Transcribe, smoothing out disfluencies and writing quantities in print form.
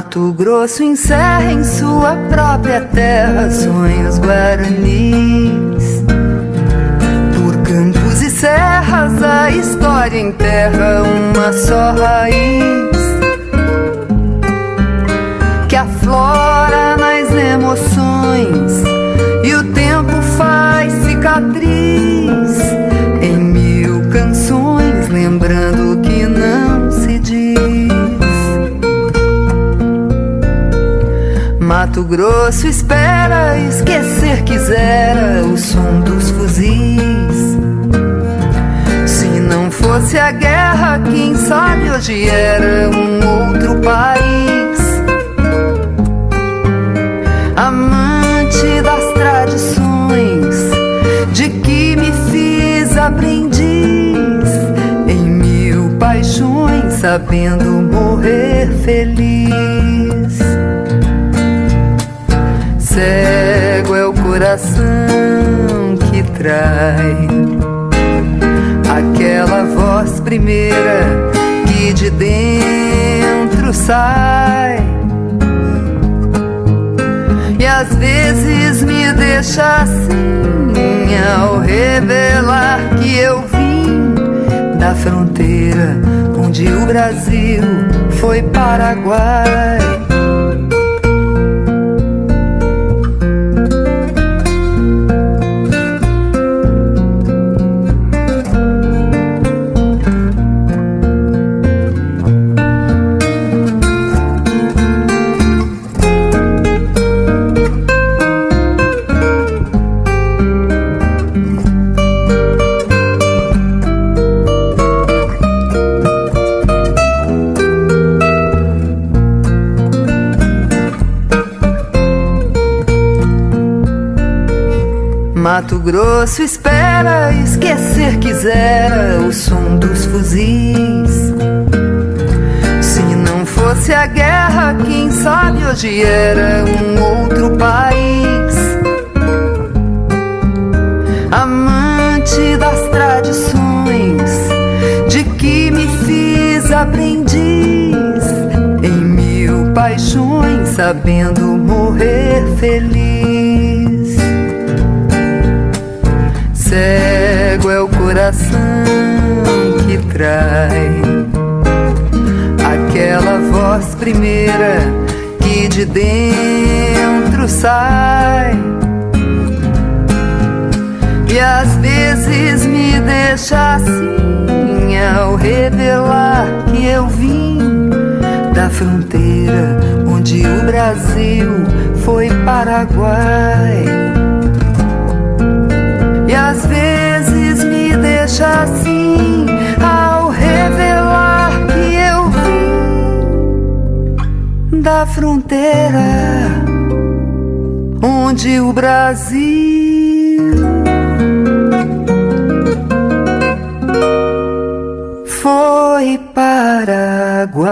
Mato Grosso encerra em sua própria terra sonhos guaranis. Por campos e serras a história enterra uma só raiz que aflora nas emoções e o tempo faz cicatriz em mil canções, lembrando que não se diz. Mato Grosso espera, esquecer quisera o som dos fuzis. Se não fosse a guerra, quem sabe hoje era um outro país. Amante das tradições, de que me fiz aprendiz, em mil paixões, sabendo morrer feliz. Cego é o coração que trai aquela voz primeira que de dentro sai e às vezes me deixa assim ao revelar que eu vim da fronteira onde o Brasil foi Paraguai. Mato Grosso espera, esquecer quisera o som dos fuzis. Se não fosse a guerra, quem sabe hoje era um outro país. Amante das tradições, de que me fiz aprendiz, em mil paixões, sabendo morrer feliz. Cego é o coração que trai aquela voz primeira que de dentro sai e às vezes me deixa assim ao revelar que eu vim da fronteira onde o Brasil foi Paraguai. E às vezes me deixa assim ao revelar que eu vim da fronteira onde o Brasil foi Paraguai.